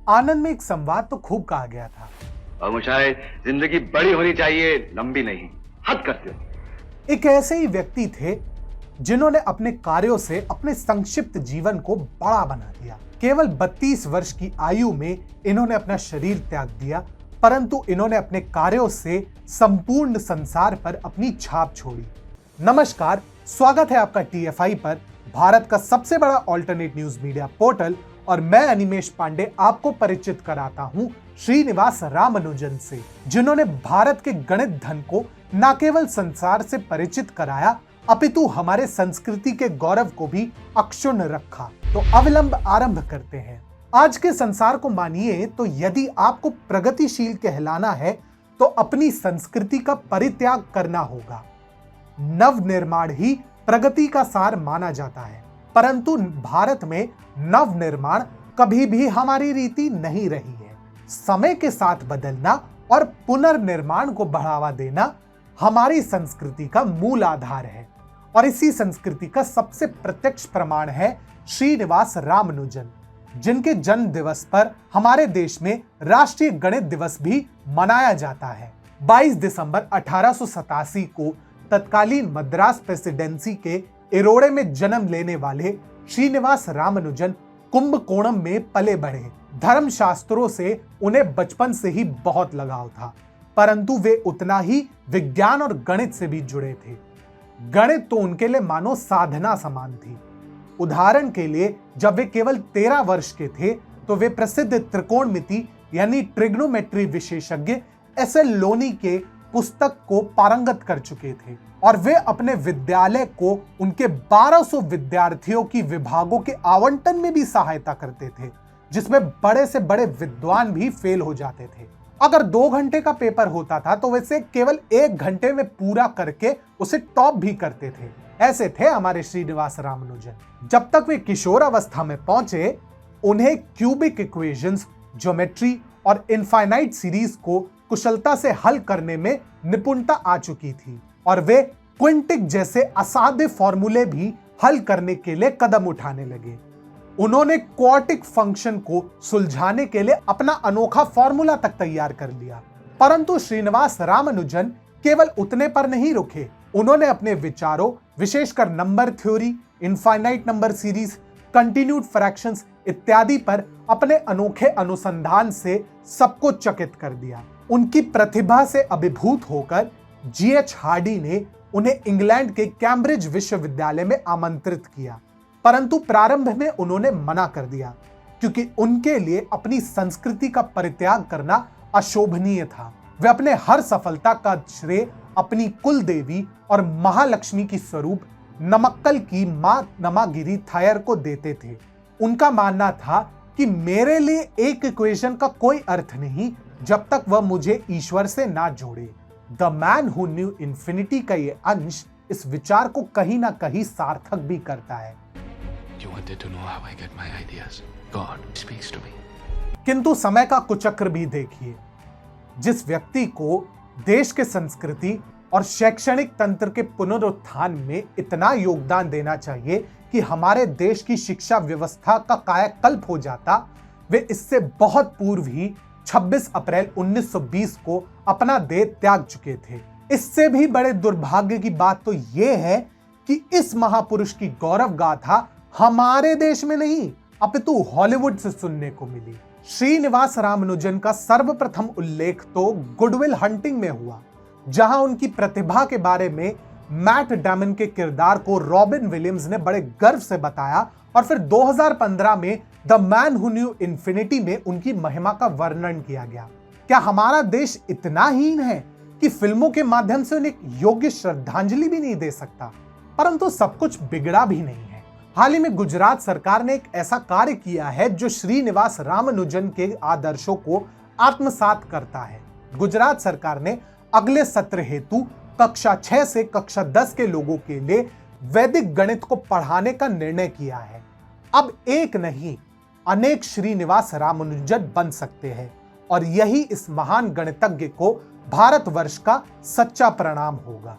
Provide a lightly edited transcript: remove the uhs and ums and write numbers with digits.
आनंद में एक संवाद तो खूब कहा गया था। और मुझे जिंदगी बड़ी होनी चाहिए, लंबी नहीं। हद करते हो। एक ऐसे ही व्यक्ति थे जिन्होंने अपने कार्यों से अपने संक्षिप्त जीवन को बड़ा बना दिया। केवल 32 वर्ष की आयु में इन्होंने अपना शरीर त्याग दिया, परंतु इन्होंने अपने कार्यों से संपूर्ण संसार पर अपनी छाप छोड़ी। नमस्कार, स्वागत है आपका TFI पर, भारत का सबसे बड़ा ऑल्टरनेट न्यूज मीडिया पोर्टल, और मैं अनिमेश पांडे आपको परिचित कराता हूं श्रीनिवास रामानुजन से, जिन्होंने भारत के गणित धन को न केवल संसार से परिचित कराया अपितु हमारे संस्कृति के गौरव को भी अक्षुण्ण रखा। तो अविलंब आरंभ करते हैं। आज के संसार को मानिए तो यदि आपको प्रगतिशील कहलाना है तो अपनी संस्कृति का परित्याग करना होगा। नव निर्माण ही प्रगति का सार माना जाता है, परंतु भारत में नव निर्माण कभी भी हमारी रीति नहीं रही है। समय के साथ बदलना और पुनर्निर्माण को बढ़ावा देना हमारी संस्कृति का मूल आधार है, और इसी संस्कृति का सबसे प्रत्यक्ष प्रमाण है श्रीनिवास रामानुजन, जिनके जन्म दिवस पर हमारे देश में राष्ट्रीय गणित दिवस भी मनाया जाता है। 22 दिसंबर 1887 को तत्कालीन मद्रास प्रेसिडेंसी के इरोड़े में जन्म लेने वाले श्रीनिवास रामानुजन कुंभकोणम में पले बढ़े। धर्मशास्त्रों से उन्हें बचपन से ही बहुत लगाव था, परंतु वे उतना ही विज्ञान और गणित से भी जुड़े थे। गणित तो उनके लिए मानो साधना समान थी। उदाहरण के लिए, जब वे केवल 13 वर्ष के थे तो वे प्रसिद्ध त्रिकोणमिति यानी ट्रिग्नोमेट्री विशेषज्ञ SL लोनी के पुस्तक को पारंगत कर चुके थे, और वे अपने विद्यालय को उनके 1200 विद्यार्थियों की विभागों के आवंटन में भी सहायता करते थे, जिसमें बड़े से बड़े विद्वान भी फेल हो जाते थे। अगर 2 घंटे का पेपर होता था तो वैसे केवल 1 घंटे में पूरा करके उसे टॉप भी करते थे। ऐसे थे हमारे श्रीनिवास रामानुजन। जब तक वे किशोर अवस्था में पहुंचे, उन्हें क्यूबिक इक्वेशंस, ज्योमेट्री और इनफाइनाइट सीरीज को कुशलता से हल करने में निपुणता आ चुकी थी, और वे क्विंटिक जैसे असाध्य फॉर्मूले भी हल करने के लिए कदम उठाने लगे। उन्होंने क्वार्टिक फंक्शन को सुलझाने के लिए अपना अनोखा फॉर्मूला तक तैयार कर लिया। परंतु श्रीनिवास रामानुजन केवल उतने पर नहीं रुके। उन्होंने अपने विचारों, विशेषकर number theory, infinite number series, continued fractions इत्यादि पर अपने अनोखे अनुसंधान से सबको चकित कर दिया। उनकी प्रतिभा से अभिभूत होकर GH हार्डी ने उन्हें इंग्लैंड के कैम्ब्रिज विश्वविद्यालय में आमंत्रित किया, परंतु प्रारंभ में उन्होंने मना कर दिया, क्योंकि उनके लिए अपनी संस्कृति का परित्याग करना अशोभनीय था। वे अपने हर सफलता का श्रेय अपनी कुल देवी और महालक्ष्मी की स्वरूप नमक्कल की मां नमागिरी थायर को देते थे। उनका मानना था कि मेरे लिए एक इक्वेशन का कोई अर्थ नहीं जब तक वह मुझे ईश्वर से ना जोड़े। The man who knew infinity का ये अंश इस विचार को कहीं ना कहीं सार्थक भी करता है। You wanted to know how I get my ideas. God speaks to me. किंतु समय का कुचक्र भी देखिए। जिस व्यक्ति को देश के संस्कृति और शैक्षणिक तंत्र के पुनरुत्थान में इतना योगदान देना चाहिए कि हमारे देश की शिक्षा व्यवस्था का कायाकल्प हो जाता, वे इससे बहुत पूर्व ही 26 अप्रैल 1920 को अपना देह त्याग चुके थे। इससे भी बड़े दुर्भाग्य की बात तो यह है कि इस महापुरुष की गौरव गाथा हमारे देश में नहीं अपितु हॉलीवुड से सुनने को मिली। श्रीनिवास रामानुजन का सर्वप्रथम उल्लेख तो गुडविल हंटिंग में हुआ, जहां उनकी प्रतिभा के बारे में मैट डेमन के किरदार को रॉबिन विलियम्स ने बड़े गर्व से बताया, और फिर 2015 में the man who knew infinity में उनकी महिमा का वर्णन किया गया। क्या हमारा देश इतना हीन है कि फिल्मों के माध्यम से उन्हें योग्य श्रद्धांजलि भी नहीं दे सकता? परंतु सब कुछ बिगड़ा भी नहीं है। हाल ही में गुजरात सरकार ने एक ऐसा कार्य किया है जो श्रीनिवास रामानुजन के आदर्शों को आत्मसात करता है। गुजरात सरकार ने अगले सत्र हेतु कक्षा 6 से कक्षा 10 के लोगों के लिए वैदिक गणित को पढ़ाने का निर्णय किया है। अब एक नहीं, अनेक श्रीनिवास रामानुजन बन सकते हैं, और यही इस महान गणितज्ञ को भारतवर्ष का सच्चा प्रणाम होगा।